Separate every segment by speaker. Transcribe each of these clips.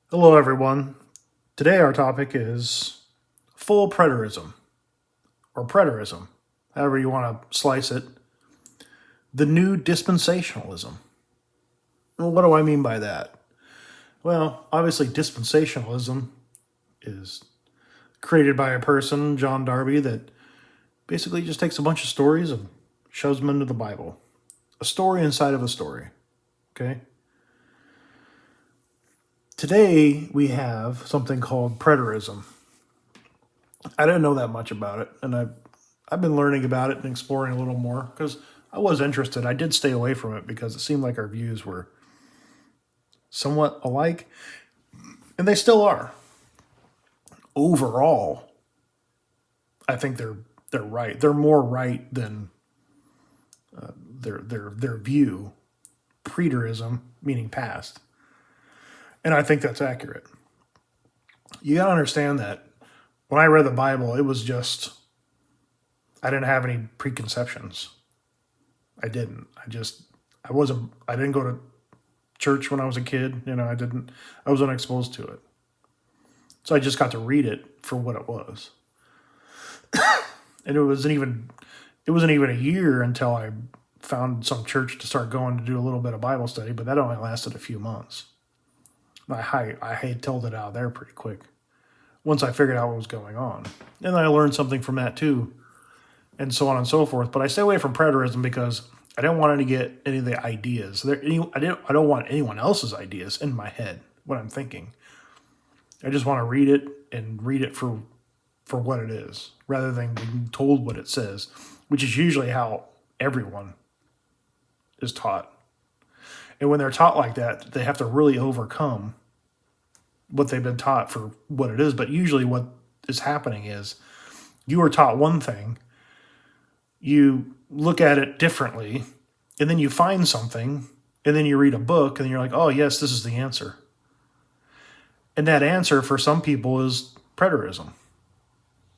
Speaker 1: Hello, everyone. Today, our topic is full preterism, or preterism, however you want to slice it. The new dispensationalism. Well, what do I mean by that? Well, obviously, dispensationalism is created by a person, John Darby, that basically just takes a bunch of stories and shoves them into the Bible. A story inside of a story. Okay? Today, we have something called preterism. I didn't know that much about it, and I've been learning about it and exploring a little more because I was interested. I did stay away from it because it seemed like our views were somewhat alike, and they still are. Overall, I think they're right. They're more right than their view. Preterism, meaning past, and I think that's accurate. You got to understand that when I read the Bible, it was just I didn't have any preconceptions. I didn't. I wasn't. I didn't go to church when I was a kid. I was unexposed to it. So I just got to read it for what it was. And it wasn't even a year until I found some church to start going to do a little bit of Bible study, but that only lasted a few months. I had told it out there pretty quick once I figured out what was going on. And then I learned something from that too, and so on and so forth. But I stay away from preterism because I didn't want to get any of the ideas. I don't want anyone else's ideas in my head, what I'm thinking. I just want to read it and read it for what it is, rather than being told what it says, which is usually how everyone is taught. And when they're taught like that, they have to really overcome what they've been taught for what it is. But usually, what is happening is you are taught one thing, you look at it differently, and then you find something, and then you read a book, and you're like, oh, yes, this is the answer. And that answer for some people is preterism.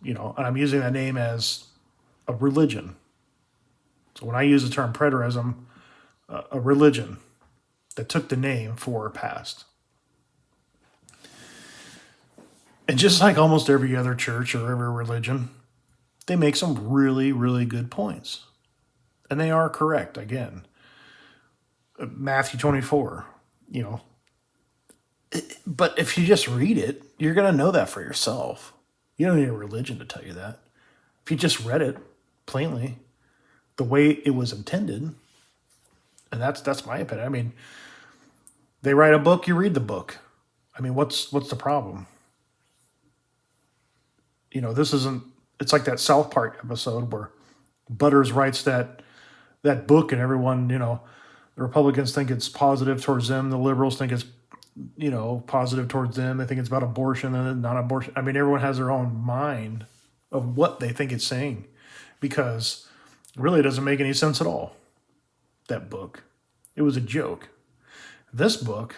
Speaker 1: And I'm using that name as a religion. So when I use the term preterism, a religion that took the name for past. And just like almost every other church or every religion, they make some really, really good points. And they are correct, again. Matthew 24, you know. But if you just read it, you're going to know that for yourself. You don't need a religion to tell you that. If you just read it plainly, the way it was intended, and that's my opinion. I mean, they write a book, you read the book. I mean, what's the problem? This isn't. It's like that South Park episode where Butters writes that book, and everyone, the Republicans think it's positive towards them, the liberals think it's positive towards them. They think it's about abortion and not abortion. I mean, everyone has their own mind of what they think it's saying, because really it doesn't make any sense at all. That book, it was a joke. This book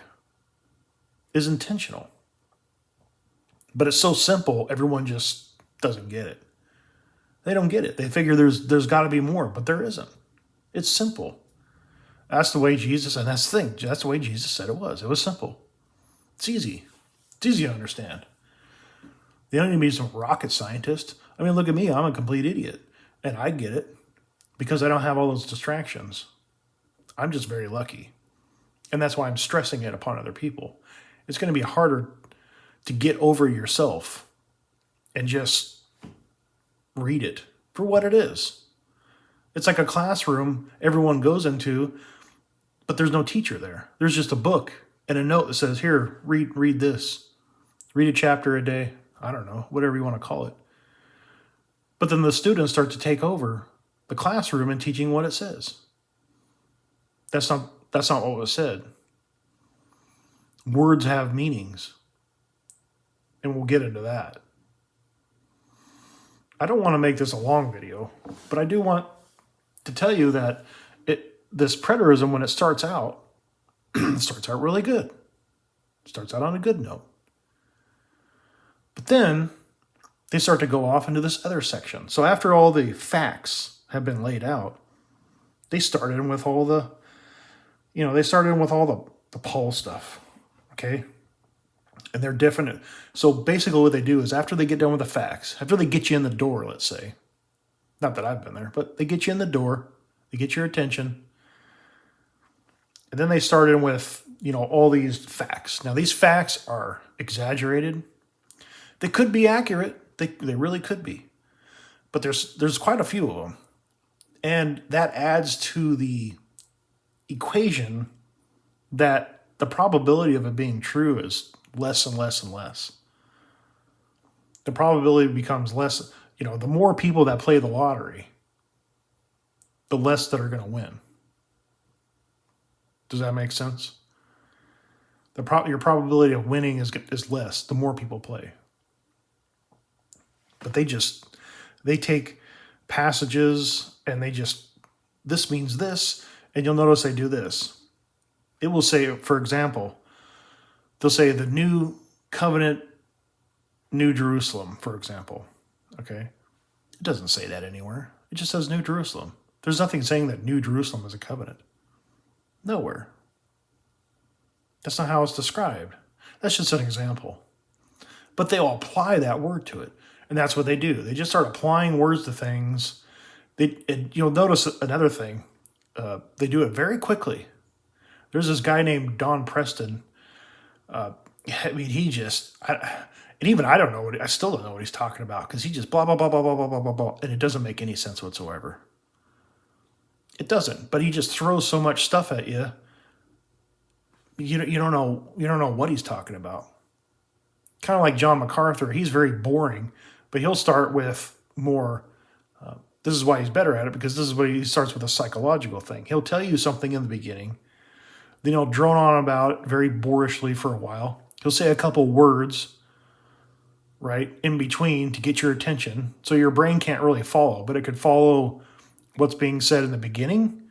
Speaker 1: is intentional, but it's so simple, everyone just doesn't get it. They don't get it. They figure there's got to be more, but there isn't. It's simple. That's the way Jesus, and that's the thing. That's the way Jesus said it was. It was simple. It's easy. It's easy to understand. They don't need to be some rocket scientist. I mean, look at me. I'm a complete idiot, and I get it because I don't have all those distractions. I'm just very lucky, and that's why I'm stressing it upon other people. It's going to be harder to get over yourself and just read it for what it is. It's like a classroom everyone goes into, but there's no teacher there. There's just a book and a note that says, here, read this. Read a chapter a day. I don't know, whatever you want to call it. But then the students start to take over the classroom and teaching what it says. That's not what was said. Words have meanings. And we'll get into that. I don't want to make this a long video, but I do want to tell you that this preterism, when it starts out, it starts out really good. It starts out on a good note. But then they start to go off into this other section. So after all the facts have been laid out, they started with all the Paul stuff. Okay? And they're different. So basically what they do is after they get done with the facts, after they get you in the door, let's say, not that I've been there, but they get you in the door, they get your attention, and then they start in with, all these facts. Now, these facts are exaggerated. They could be accurate. They really could be. But there's quite a few of them. And that adds to the equation that the probability of it being true is less and less and less. The probability becomes less, the more people that play the lottery, the less that are going to win. Does that make sense? Your probability of winning is less the more people play. But they take passages and this means this, and you'll notice they do this. It will say, for example, they'll say the new covenant, New Jerusalem, for example. Okay? It doesn't say that anywhere. It just says New Jerusalem. There's nothing saying that New Jerusalem is a covenant. Nowhere. That's not how it's described. That's just an example. But they'll apply that word to it. And that's what they do. They just start applying words to things. You'll notice another thing. They do it very quickly. There's this guy named Don Preston. And even I don't know I still don't know what he's talking about because he just blah, blah, blah, blah, blah, blah, blah, blah, blah, and it doesn't make any sense whatsoever. It doesn't, but he just throws so much stuff at you. You don't know what he's talking about. Kind of like John MacArthur, he's very boring, but he'll start with more. This is why he's better at it because this is what he starts with a psychological thing. He'll tell you something in the beginning, then he'll drone on about it very boorishly for a while. He'll say a couple words, right, in between to get your attention, so your brain can't really follow, but it could follow what's being said in the beginning.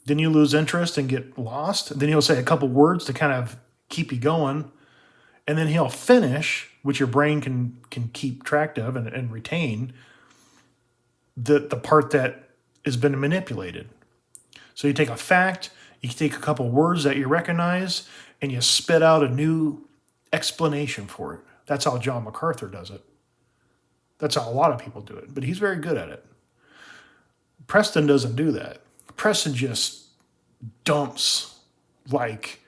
Speaker 1: Then you lose interest and get lost. Then he'll say a couple words to kind of keep you going. And then he'll finish, which your brain can keep track of and retain, the part that has been manipulated. So you take a fact, you take a couple words that you recognize, and you spit out a new explanation for it. That's how John MacArthur does it. That's how a lot of people do it. But he's very good at it. Preston doesn't do that. Preston just dumps like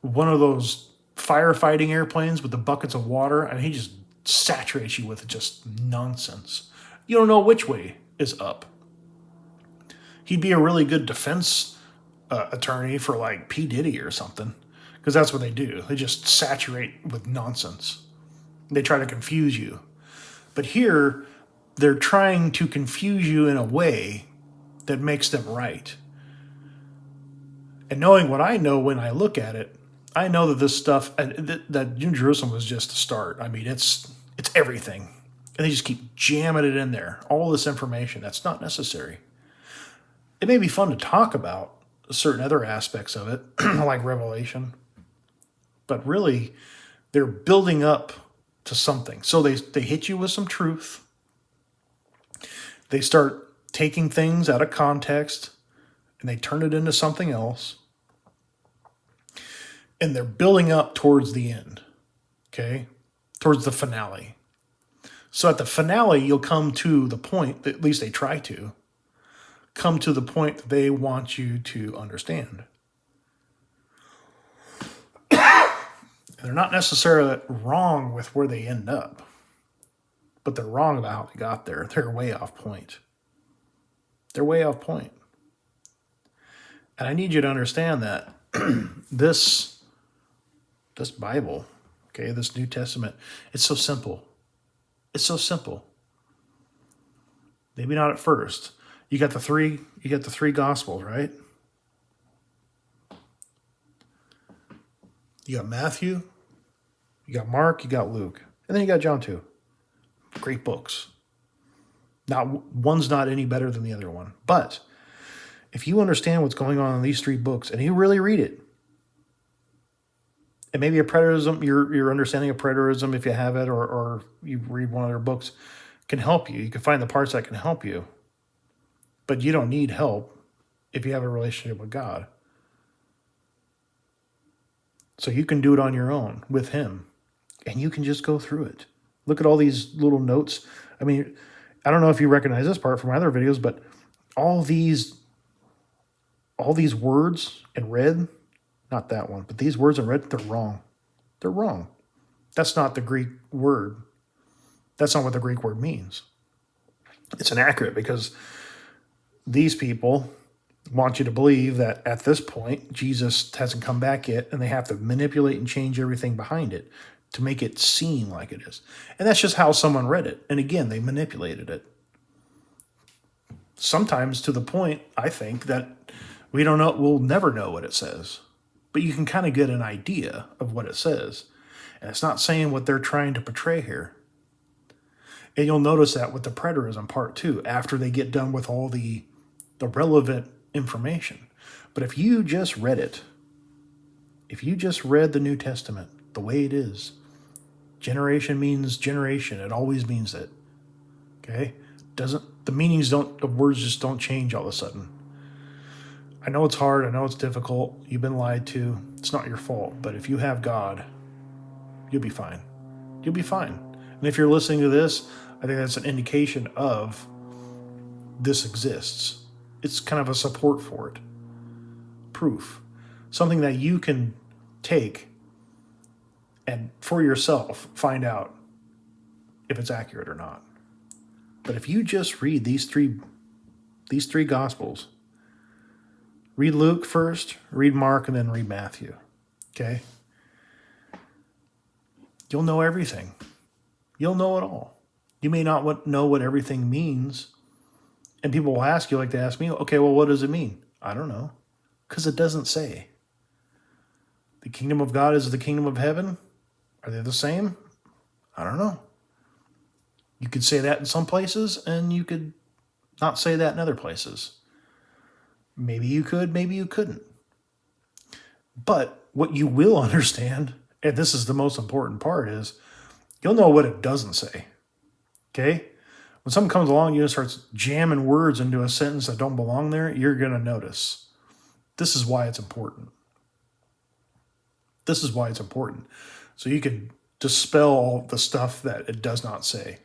Speaker 1: one of those firefighting airplanes with the buckets of water, and he just saturates you with just nonsense. You don't know which way is up. He'd be a really good defense attorney for like P. Diddy or something, because that's what they do. They just saturate with nonsense. They try to confuse you. But here, they're trying to confuse you in a way that makes them right. And knowing what I know when I look at it, I know that this stuff, that New Jerusalem was just the start. I mean, it's everything. And they just keep jamming it in there. All this information that's not necessary. It may be fun to talk about certain other aspects of it, like Revelation. But really, they're building up to something. So they hit you with some truth. They start taking things out of context and they turn it into something else. And they're building up towards the end, okay? Towards the finale. So at the finale, you'll come to the point, at least they try to, come to the point that they want you to understand. They're not necessarily wrong with where they end up, but they're wrong about how they got there. They're way off point. They're way off point. And I need you to understand that this Bible, okay, this New Testament, it's so simple. It's so simple. Maybe not at first. You got the three Gospels, right? You got Matthew, you got Mark, you got Luke, and then you got John too. Great books. One's not any better than the other one. But if you understand what's going on in these three books and you really read it, and maybe a preterism, your understanding of preterism, if you have it, or you read one of their books, can help you. You can find the parts that can help you. But you don't need help if you have a relationship with God. So you can do it on your own with Him. And you can just go through it. Look at all these little notes. I mean, I don't know if you recognize this part from my other videos, but all these words in red, not that one, but these words in red, they're wrong. They're wrong. That's not the Greek word. That's not what the Greek word means. It's inaccurate because these people want you to believe that at this point, Jesus hasn't come back yet, and they have to manipulate and change everything behind it to make it seem like it is. And that's just how someone read it. And again, they manipulated it. Sometimes to the point, I think, that we'll never know what it says. But you can kind of get an idea of what it says. And it's not saying what they're trying to portray here. And you'll notice that with the preterism part too, after they get done with all the relevant information. But if you just read it, if you just read the New Testament the way it is, generation means generation. It always means it. Okay? The meanings of words just don't change all of a sudden. I know it's hard. I know it's difficult. You've been lied to. It's not your fault. But if you have God, you'll be fine. You'll be fine. And if you're listening to this, I think that's an indication of this exists. It's kind of a support for it. Proof. Something that you can take and for yourself find out if it's accurate or not. But if you just read these three Gospels, read Luke first, read Mark, and then read Matthew. Okay? You'll know everything. You'll know it all. You may not know what everything means. And people will ask you, like they ask me, okay, well, what does it mean? I don't know. Because it doesn't say. The kingdom of God is the kingdom of heaven. Are they the same? I don't know. You could say that in some places, and you could not say that in other places. Maybe you could, maybe you couldn't. But what you will understand, and this is the most important part, is you'll know what it doesn't say. Okay? When someone comes along and starts jamming words into a sentence that don't belong there, you're going to notice. This is why it's important. This is why it's important. So you can dispel all the stuff that it does not say.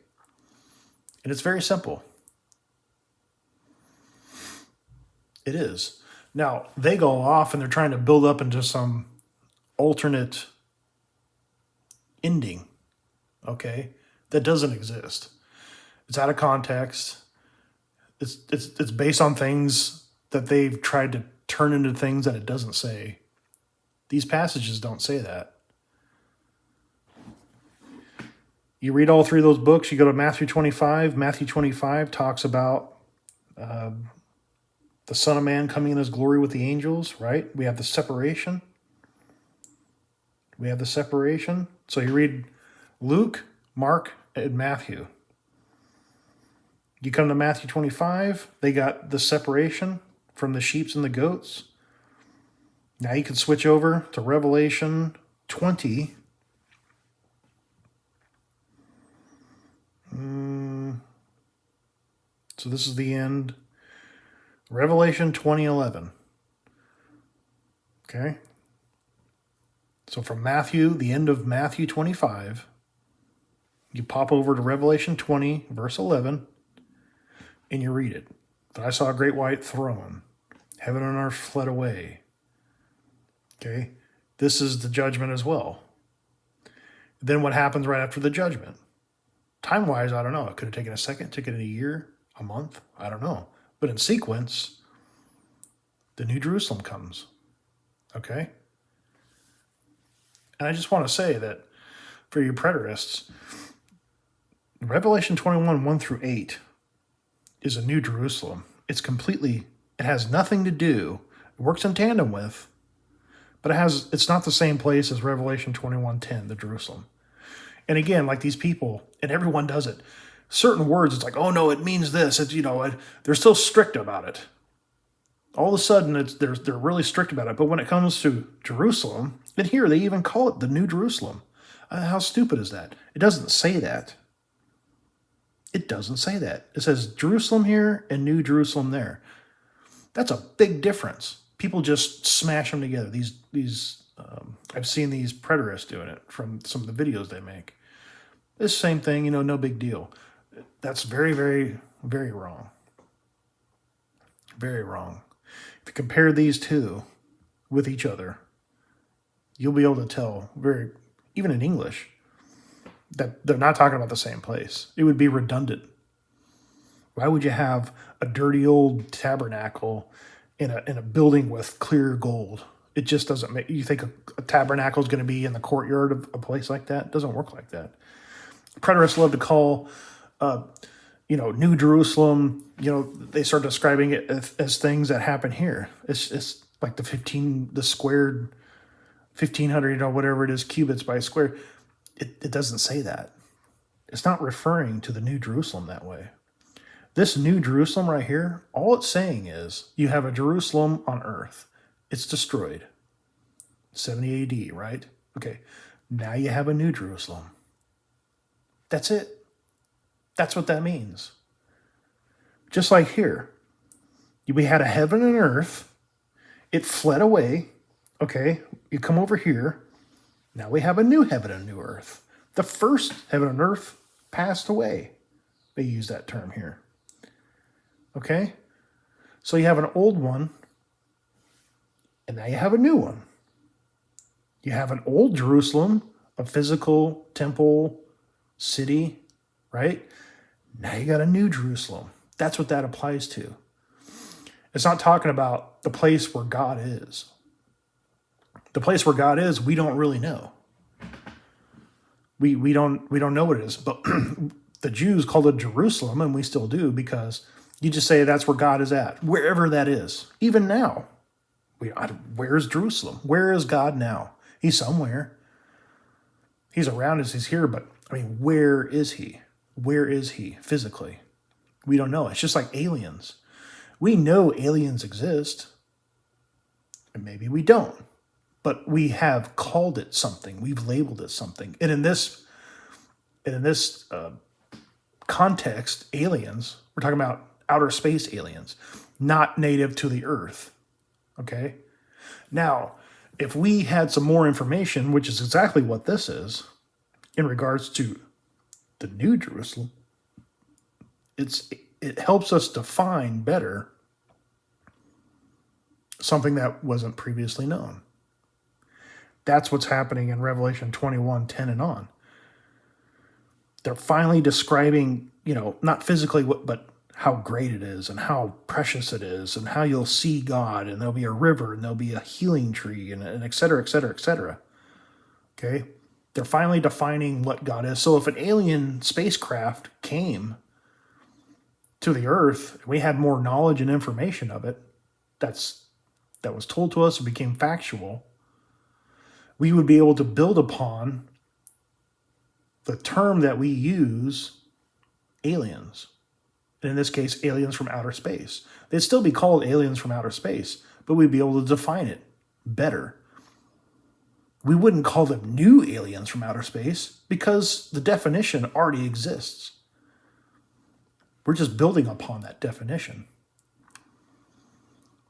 Speaker 1: And it's very simple. It is. Now, they go off and they're trying to build up into some alternate ending, okay, that doesn't exist. It's out of context. It's based on things that they've tried to turn into things that it doesn't say. These passages don't say that. You read all three of those books, you go to Matthew 25. Matthew 25 talks about the Son of Man coming in his glory with the angels, right? We have the separation. So you read Luke, Mark, and Matthew. You come to Matthew 25, they got the separation from the sheep and the goats. Now you can switch over to Revelation 20. So this is the end. Revelation 20:11. Okay? So from Matthew, the end of Matthew 25, you pop over to Revelation 20, verse 11, and you read it. Then I saw a great white throne. Heaven and earth fled away. Okay? This is the judgment as well. Then what happens right after the judgment? Time-wise, I don't know. It could have taken a second, took it a year, a month. I don't know. But in sequence, the New Jerusalem comes. Okay? And I just want to say that for you preterists, Revelation 21, 1 through 8 is a New Jerusalem. It has nothing to do, it works in tandem with, but it's not the same place as Revelation 21:10, the Jerusalem. And again, like these people, and everyone does it, certain words, it's like, oh no, it means this. It's, they're still strict about it. All of a sudden, they're really strict about it. But when it comes to Jerusalem, and here they even call it the New Jerusalem. How stupid is that? It doesn't say that. It doesn't say that. It says Jerusalem here and New Jerusalem there. That's a big difference. People just smash them together. These I've seen these preterists doing it from some of the videos they make. It's the same thing, no big deal. That's very, very, very wrong. Very wrong. If you compare these two with each other, you'll be able to tell even in English, that they're not talking about the same place. It would be redundant. Why would you have a dirty old tabernacle in a building with clear gold? It just doesn't make you think a tabernacle is going to be in the courtyard of a place like that. It doesn't work like that. Preterists love to call, New Jerusalem. They start describing it as things that happen here. It's like the squared 1,500, whatever it is, cubits by square. It doesn't say that. It's not referring to the New Jerusalem that way. This New Jerusalem right here, all it's saying is you have a Jerusalem on earth. It's destroyed. 70 AD, right? Okay. Now you have a New Jerusalem. That's it. That's what that means. Just like here. We had a heaven and earth. It fled away. Okay. You come over here. Now we have a new heaven and new earth. The first heaven and earth passed away. They use that term here. Okay? So you have an old one, and now you have a new one. You have an old Jerusalem, a physical temple, city, right? Now you got a new Jerusalem. That's what that applies to. It's not talking about the place where God is. The place where God is, we don't really know. We don't know what it is. But the Jews called it Jerusalem, and we still do, because you just say that's where God is at, wherever that is. Even now, where's Jerusalem? Where is God now? He's somewhere. He's around us. He's here, but where is he? Where is he physically? We don't know. It's just like aliens. We know aliens exist, and maybe we don't. But we have called it something. We've labeled it something. And in this context, aliens, we're talking about outer space aliens, not native to the earth. Okay? Now, if we had some more information, which is exactly what this is, in regards to the New Jerusalem, it helps us define better something that wasn't previously known. That's what's happening in Revelation 21:10 and on. They're finally describing, not physically, but how great it is and how precious it is and how you'll see God, and there'll be a river and there'll be a healing tree and et cetera, et cetera, et cetera. Okay? They're finally defining what God is. So if an alien spacecraft came to the earth, and we had more knowledge and information of it, that was told to us and became factual, we would be able to build upon the term that we use, aliens. And in this case, aliens from outer space. They'd still be called aliens from outer space, but we'd be able to define it better. We wouldn't call them new aliens from outer space because the definition already exists. We're just building upon that definition.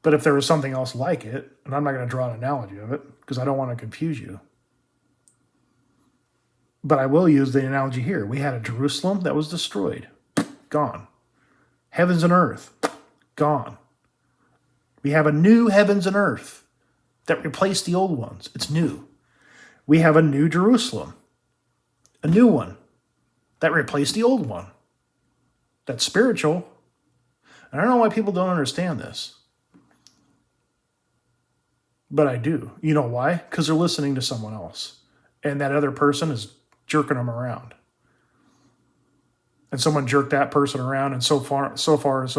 Speaker 1: But if there was something else like it, and I'm not going to draw an analogy of it because I don't want to confuse you, but I will use the analogy here. We had a Jerusalem that was destroyed, gone. Heavens and earth, gone. We have a new heavens and earth that replaced the old ones. It's new. We have a new Jerusalem, a new one that replaced the old one. That's spiritual. And I don't know why people don't understand this. But I do. You know why? Because they're listening to someone else. And that other person is jerking them around. And someone jerked that person around, and so far and so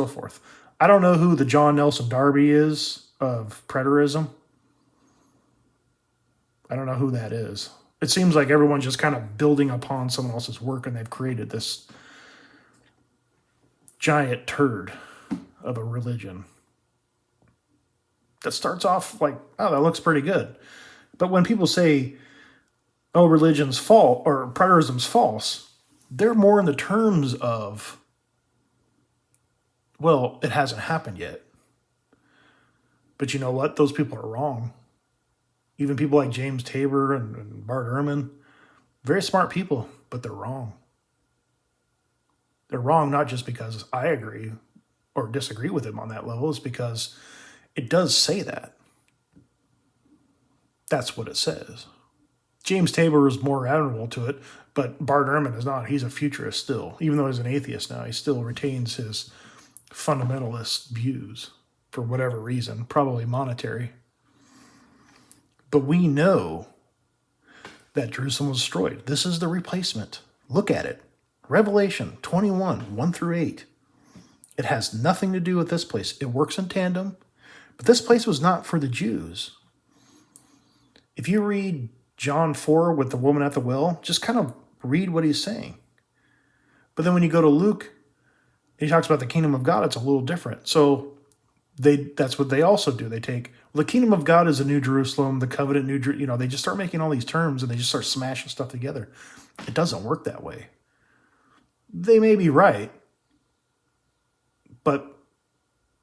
Speaker 1: forth. I don't know who the John Nelson Darby is of Preterism. I don't know who that is. It seems like everyone's just kind of building upon someone else's work, and they've created this giant turd of a religion that starts off like, oh, that looks pretty good. But when people say, oh, religion's false or preterism's false, they're more in the terms of, well, it hasn't happened yet. But you know what? Those people are wrong. Even people like James Tabor and Bart Ehrman, very smart people, but they're wrong. They're wrong not just because I agree or disagree with him on that level, it's because it does say that. That's what it says. James Tabor is more admirable to it, but Bart Ehrman is not. He's a futurist still. Even though he's an atheist now, he still retains his fundamentalist views for whatever reason, probably monetary. But we know that Jerusalem was destroyed. This is the replacement. Look at it. Revelation 21, 1 through 8. It has nothing to do with this place. It works in tandem, but this place was not for the Jews. If you read John 4 with the woman at the well, just kind of read what he's saying. But then when you go to Luke, he talks about the kingdom of God, it's a little different. So that's what they also do. They take, well, the kingdom of God is a new Jerusalem, the covenant new Jerusalem, they just start making all these terms and they just start smashing stuff together. It doesn't work that way. They may be right, but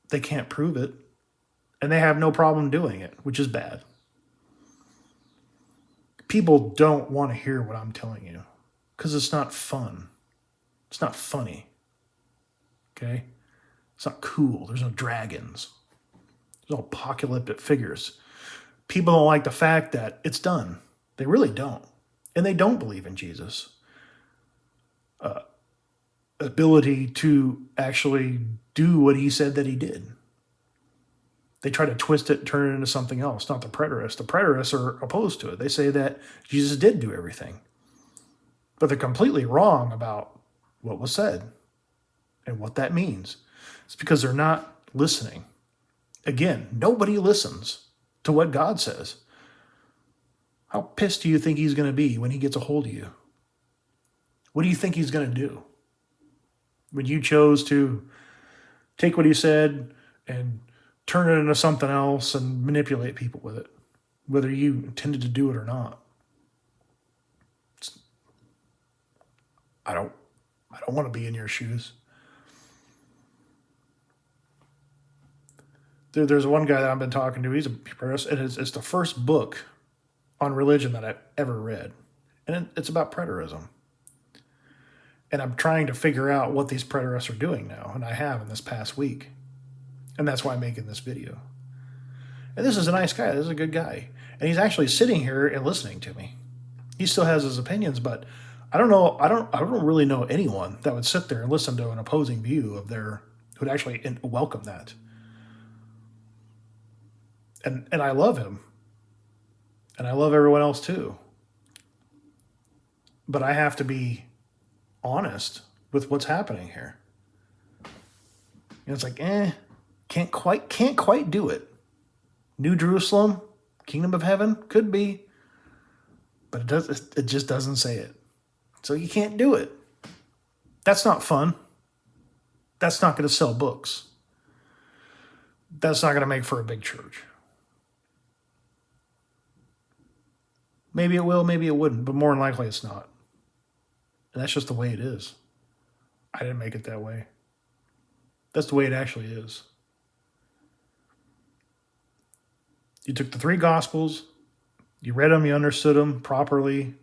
Speaker 1: they can't prove it. And they have no problem doing it, which is bad. People don't want to hear what I'm telling you because it's not fun. It's not funny. Okay? It's not cool. There's no dragons. There's no apocalyptic figures. People don't like the fact that it's done. They really don't. And they don't believe in Jesus. Ability to actually do what he said that he did. They try to twist it and turn it into something else, not the preterists. The preterists are opposed to it. They say that Jesus did do everything. But they're completely wrong about what was said and what that means. It's because they're not listening. Again, nobody listens to what God says. How pissed do you think he's going to be when he gets a hold of you? What do you think he's going to do? When you chose to take what he said and turn it into something else and manipulate people with it, whether you intended to do it or not. I don't want to be in your shoes. There's one guy that I've been talking to. He's a preterist, and it's the first book on religion that I've ever read, and it's about preterism. And I'm trying to figure out what these preterists are doing now, and I have in this past week. And that's why I'm making this video. And this is a nice guy. This is a good guy. And he's actually sitting here and listening to me. He still has his opinions, but I don't know. I don't really know anyone that would sit there and listen to an opposing view of who would actually welcome that. And I love him. And I love everyone else too. But I have to be honest with what's happening here. And it's like, can't quite do it. New Jerusalem, kingdom of heaven, could be, but it just doesn't say it. So you can't do it. That's not fun. That's not going to sell books. That's not going to make for a big church. Maybe it will, maybe it wouldn't, but more than likely it's not. And that's just the way it is. I didn't make it that way. That's the way it actually is. You took the 3 Gospels, you read them, you understood them properly,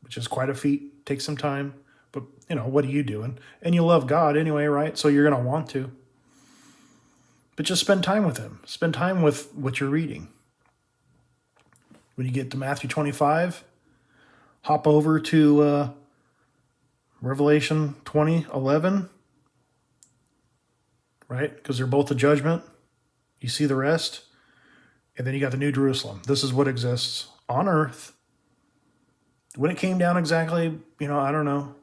Speaker 1: which is quite a feat. Takes some time, but what are you doing? And you love God anyway, right? So you're going to want to. But just spend time with him. Spend time with what you're reading. When you get to Matthew 25, hop over to Revelation 20:11, right? Because they're both a judgment. You see the rest. And then you got the New Jerusalem. This is what exists on earth. When it came down exactly, I don't know,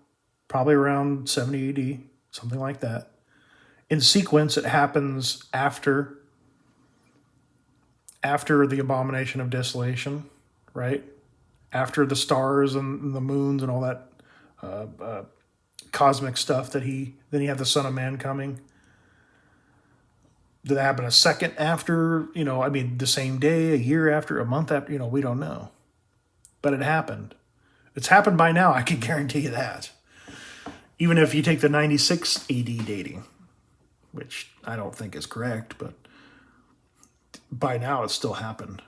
Speaker 1: probably around 70 AD, something like that. In sequence, it happens after the abomination of desolation, right? After the stars and the moons and all that cosmic stuff then you have the Son of Man coming. Did that happen a second after, the same day, a year after, a month after, we don't know. But it happened. It's happened by now, I can guarantee you that. Even if you take the 96 AD dating, which I don't think is correct, but by now it's still happened.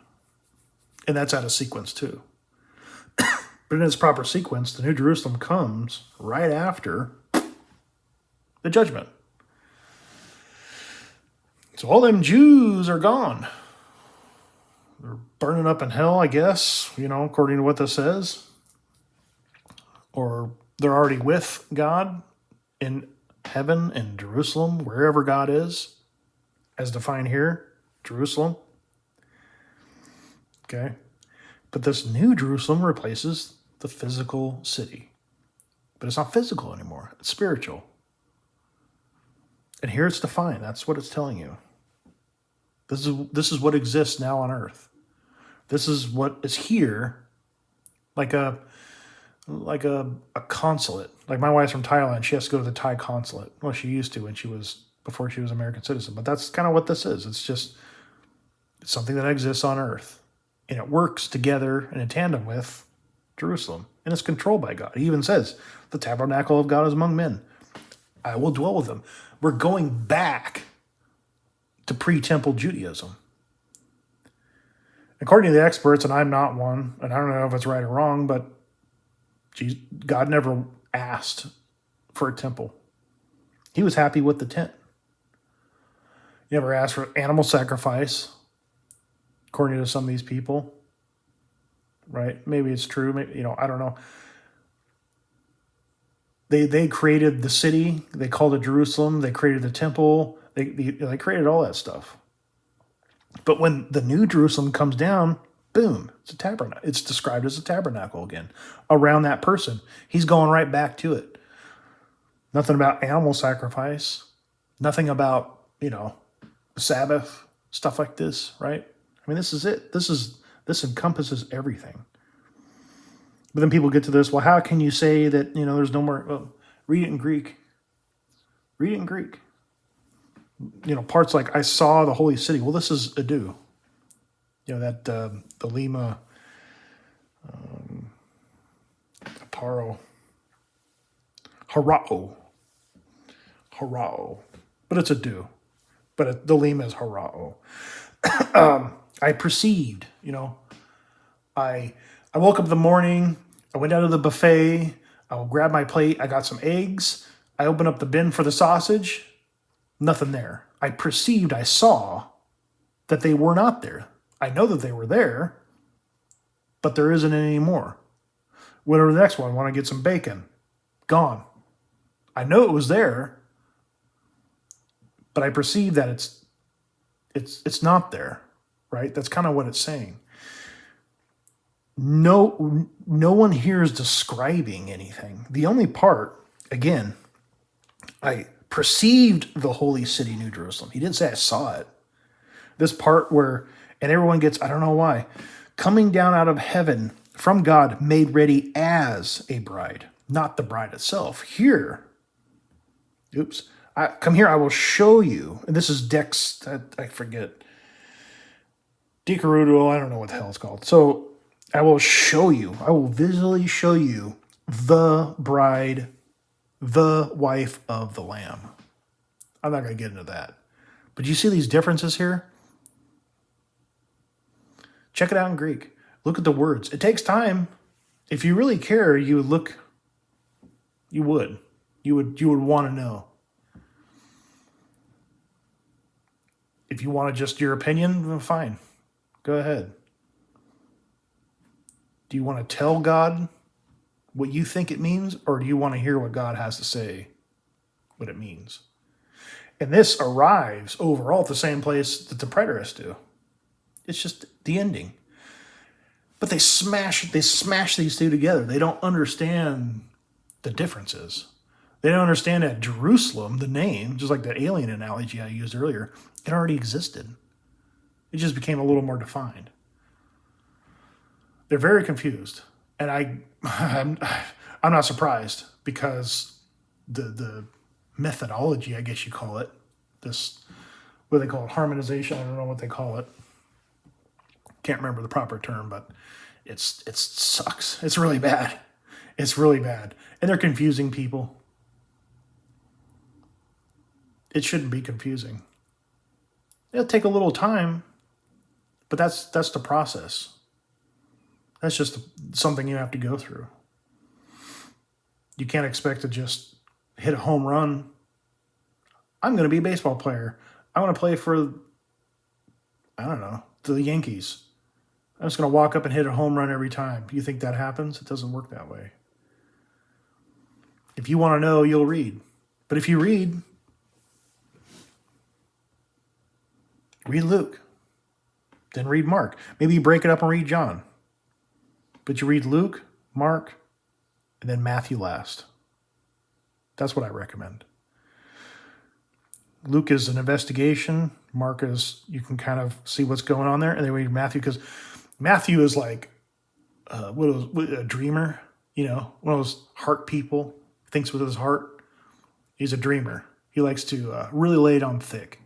Speaker 1: And that's out of sequence too. But in its proper sequence, the New Jerusalem comes right after the judgment. So all them Jews are gone. They're burning up in hell, I guess, according to what this says. Or they're already with God in heaven and Jerusalem, wherever God is, as defined here, Jerusalem. Okay. But this New Jerusalem replaces the physical city. But it's not physical anymore. It's spiritual. And here it's defined. That's what it's telling you. This is what exists now on earth. This is what is here, like a consulate. Like my wife's from Thailand. She has to go to the Thai consulate. Well, she used to before she was an American citizen. But that's kind of what this is. It's something that exists on earth. And it works together and in tandem with Jerusalem. And it's controlled by God. He even says, the tabernacle of God is among men. I will dwell with them. We're going back to pre-temple Judaism. According to the experts, and I'm not one, and I don't know if it's right or wrong, but God never asked for a temple. He was happy with the tent. He never asked for animal sacrifice, according to some of these people. Right? Maybe it's true. Maybe, I don't know. They created the city. They called it Jerusalem. They created the temple. They created all that stuff. But when the New Jerusalem comes down, boom, it's a tabernacle. It's described as a tabernacle again around that person. He's going right back to it. Nothing about animal sacrifice. Nothing about, Sabbath, stuff like this, right? I mean, this is it. This encompasses everything. But then people get to this, well, how can you say that, there's no more, well, read it in Greek. Read it in Greek. Parts like, I saw the holy city. Well, this is ado. That the Lima, Paro, Harao. But it's ado. But the Lima is Harao. I perceived, I woke up in the morning, I went out to the buffet, I grabbed my plate, I got some eggs, I opened up the bin for the sausage, nothing there. I perceived, I saw that they were not there. I know that they were there, but there isn't any more. Went over to the next one, I want to get some bacon. Gone. I know it was there, but I perceive that it's not there, right? That's kind of what it's saying. No one here is describing anything. The only part, again, I perceived the holy city, New Jerusalem. He didn't say I saw it. This part where, and everyone gets, I don't know why, coming down out of heaven from God, made ready as a bride, not the bride itself. Here, come here, I will show you. And this is Dex, I forget. Decarudo, I don't know what the hell it's called. So I will show you, I will visually show you the bride, the wife of the Lamb. I'm not going to get into that. But you see these differences here? Check it out in Greek. Look at the words. It takes time. If you really care, you would look. You would want to know. If you want just your opinion, then fine. Go ahead. Do you want to tell God what you think it means, or do you want to hear what God has to say, what it means? And this arrives overall at the same place that the preterists do. It's just the ending. But they smash these two together. They don't understand the differences. They don't understand that Jerusalem, the name, just like that alien analogy I used earlier, it already existed. It just became a little more defined. They're very confused. And I'm not surprised, because the methodology, I guess you call it, this, what do they call it, harmonization, I don't know what they call it. Can't remember the proper term, but it sucks. It's really bad. It's really bad. And they're confusing people. It shouldn't be confusing. It'll take a little time, but that's the process. That's just something you have to go through. You can't expect to just hit a home run. I'm going to be a baseball player. I want to play for, I don't know, the Yankees. I'm just going to walk up and hit a home run every time. You think that happens? It doesn't work that way. If you want to know, you'll read. But if you read Luke. Then read Mark. Maybe you break it up and read John. But you read Luke, Mark, and then Matthew last. That's what I recommend. Luke is an investigation. Mark is, you can kind of see what's going on there. And then read Matthew, because Matthew is like a dreamer, one of those heart people, thinks with his heart. He's a dreamer. He likes to really lay it on thick.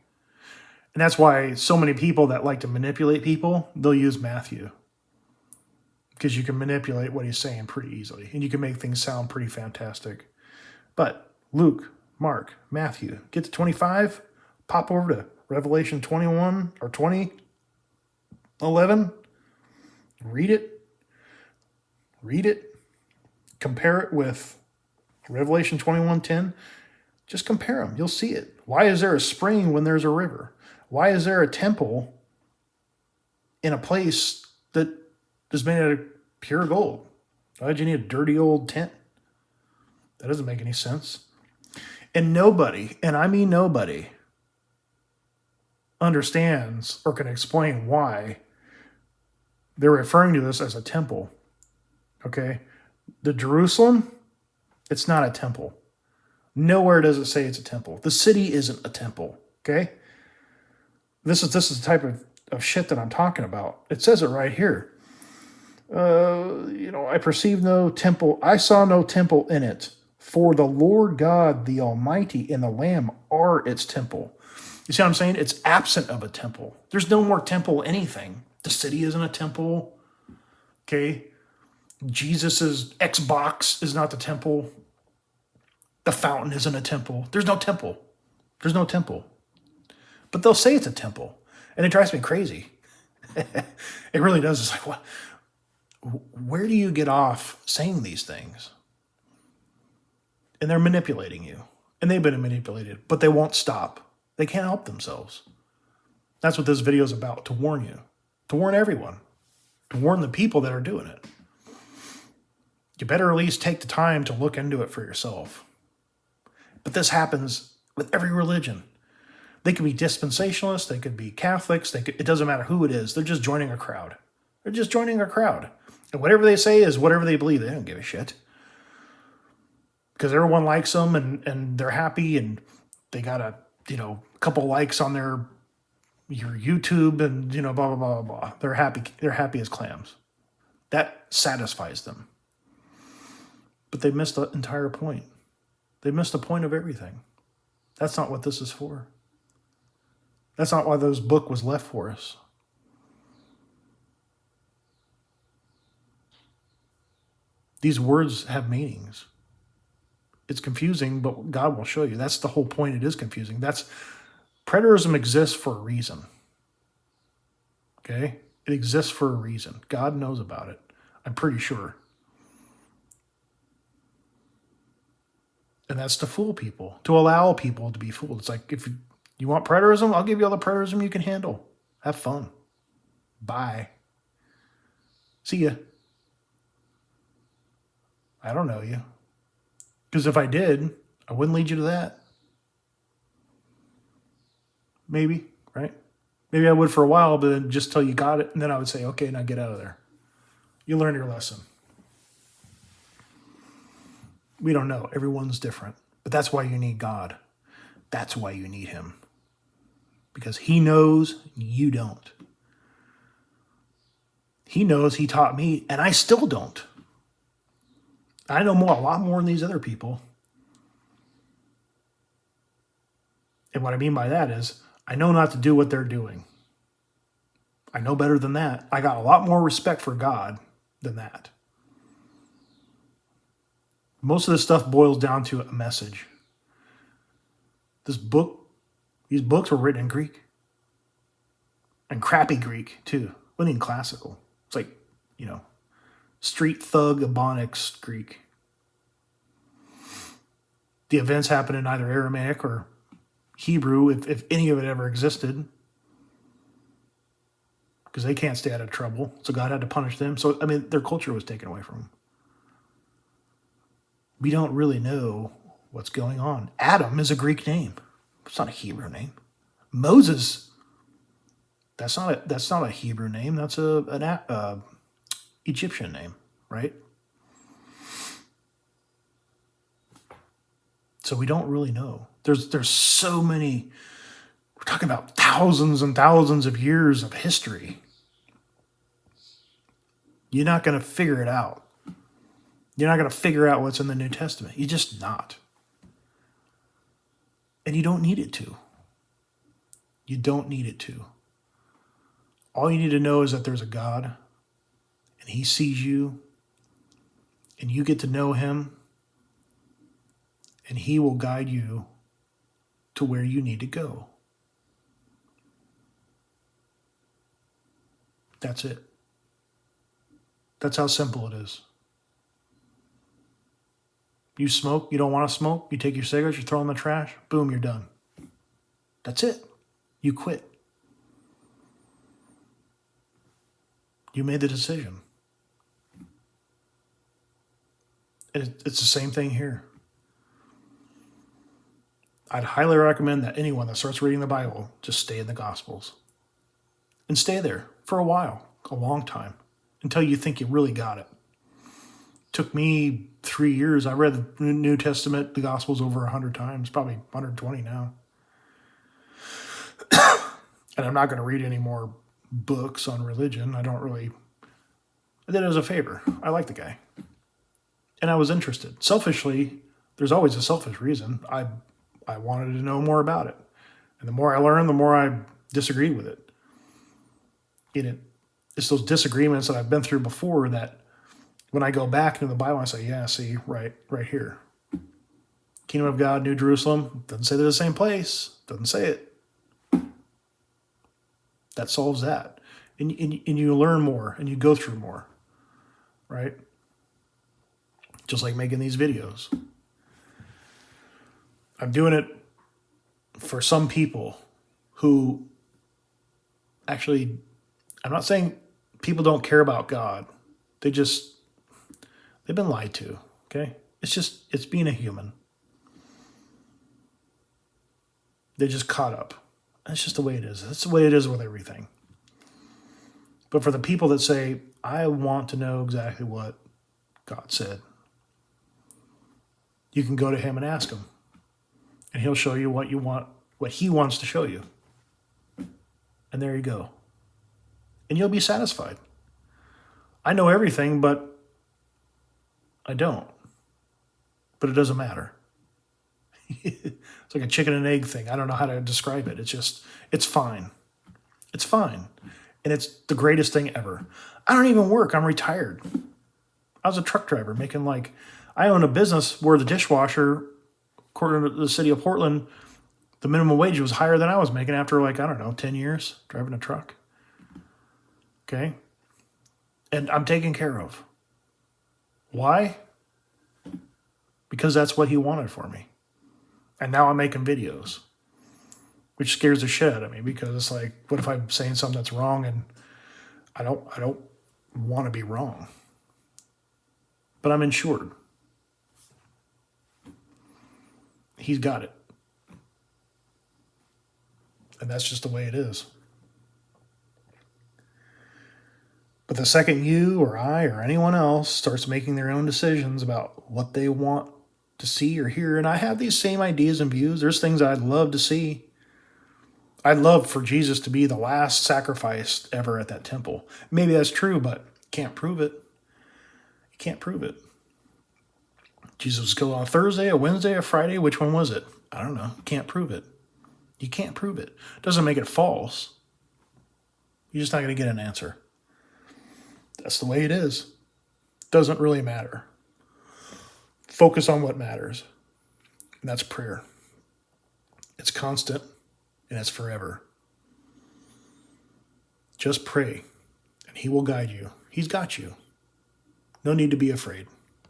Speaker 1: And that's why so many people that like to manipulate people, they'll use Matthew. Because you can manipulate what he's saying pretty easily. And you can make things sound pretty fantastic. But Luke, Mark, Matthew, get to 25, pop over to Revelation 21 or 20, 11. Read it. Compare it with Revelation 21:10. Just compare them. You'll see it. Why is there a spring when there's a river? Why is there a temple in a place that is made out of pure gold? Why did you need a dirty old tent? That doesn't make any sense. And nobody, and I mean nobody, understands or can explain why they're referring to this as a temple. Okay? The Jerusalem, it's not a temple. Nowhere does it say it's a temple. The city isn't a temple. Okay? This is the type of shit that I'm talking about. It says it right here. I perceive no temple. I saw no temple in it. For the Lord God, the Almighty, and the Lamb are its temple. You see what I'm saying? It's absent of a temple. There's no more temple anything. The city isn't a temple. Okay? Jesus's Xbox is not the temple. The fountain isn't a temple. There's no temple. There's no temple. But they'll say it's a temple. And it drives me crazy. It really does. It's like, what? Where do you get off saying these things? And they're manipulating you. And they've been manipulated. But they won't stop. They can't help themselves. That's what this video is about, to warn you. To warn everyone. To warn the people that are doing it. You better at least take the time to look into it for yourself. But this happens with every religion. They could be dispensationalists, they could be Catholics, it doesn't matter who it is. They're just joining a crowd. They're just joining a crowd. And whatever they say is whatever they believe. They don't give a shit. Because everyone likes them and they're happy and they got a couple likes on your YouTube and blah blah blah blah. They're happy as clams. That satisfies them. But they missed the entire point. They missed the point of everything. That's not what this is for. That's not why this book was left for us. These words have meanings. It's confusing, but God will show you. That's the whole point. It is confusing. Preterism exists for a reason. Okay? It exists for a reason. God knows about it. I'm pretty sure. And that's to fool people, to allow people to be fooled. It's like, if you want preterism, I'll give you all the preterism you can handle. Have fun. Bye. See ya. I don't know you. Because if I did, I wouldn't lead you to that. Maybe, right? Maybe I would for a while, but then just till you got it, and then I would say, okay, now get out of there. You learned your lesson. We don't know. Everyone's different. But that's why you need God. That's why you need him. Because he knows, you don't. He knows, he taught me, and I still don't. I know a lot more than these other people. And what I mean by that is, I know not to do what they're doing. I know better than that. I got a lot more respect for God than that. Most of this stuff boils down to a message. These books were written in Greek. And crappy Greek, too. Wasn't even classical. It's like, street thug Ebonics Greek. The events happen in either Aramaic or Hebrew, if any of it ever existed, because they can't stay out of trouble. So God had to punish them. So, I mean, their culture was taken away from them. We don't really know what's going on. Adam is a Greek name. It's not a Hebrew name. Moses, that's not a Hebrew name. That's an Egyptian name, right? So we don't really know. There's so many. We're talking about thousands and thousands of years of history. You're not going to figure it out. You're not going to figure out what's in the New Testament. You're just not. And you don't need it to. You don't need it to. All you need to know is that there's a God, and he sees you, and you get to know him, and he will guide you to where you need to go. That's it. That's how simple it is. You smoke, you don't want to smoke, you take your cigarettes, you throw them in the trash, boom, you're done. That's it. You quit. You made the decision. And it's the same thing here. I'd highly recommend that anyone that starts reading the Bible just stay in the Gospels. And stay there for a while, a long time, until you think you really got it. Took me 3 years. I read the New Testament, the Gospels, over 100 times, probably 120 now. And I'm not going to read any more books on religion. I did it as a favor. I like the guy. And I was interested. Selfishly, there's always a selfish reason. I wanted to know more about it. And the more I learned, the more I disagreed with it. It's those disagreements that I've been through before that when I go back into the Bible, I say, yeah, see, right here. Kingdom of God, New Jerusalem, doesn't say they're the same place. Doesn't say it. That solves that. And you learn more and you go through more, right? Just like making these videos. I'm doing it for some people who actually, I'm not saying people don't care about God. They've been lied to, okay? It's being a human. They're just caught up. That's just the way it is. That's the way it is with everything. But for the people that say, I want to know exactly what God said, you can go to him and ask him. And he'll show you what you want, what he wants to show you. And there you go. And you'll be satisfied. I know everything, but I don't. But it doesn't matter. It's like a chicken and egg thing. I don't know how to describe it. It's fine. It's fine. And it's the greatest thing ever. I don't even work. I'm retired. I was a truck driver I own a business where the dishwasher, according to the city of Portland, the minimum wage was higher than I was making after 10 years driving a truck. Okay? And I'm taken care of. Why? Because that's what he wanted for me. And now I'm making videos, which scares the shit out of me because it's like, what if I'm saying something that's wrong and I don't want to be wrong. But I'm insured. He's got it. And that's just the way it is. But the second you or I or anyone else starts making their own decisions about what they want to see or hear, and I have these same ideas and views. There's things I'd love to see. I'd love for Jesus to be the last sacrifice ever at that temple. Maybe that's true, but can't prove it. You can't prove it. Jesus was killed on a Thursday, a Wednesday, a Friday. Which one was it? I don't know. Can't prove it. You can't prove it. Doesn't make it false. You're just not going to get an answer. That's the way it is. Doesn't really matter. Focus on what matters. And that's prayer. It's constant and it's forever. Just pray and he will guide you. He's got you. No need to be afraid.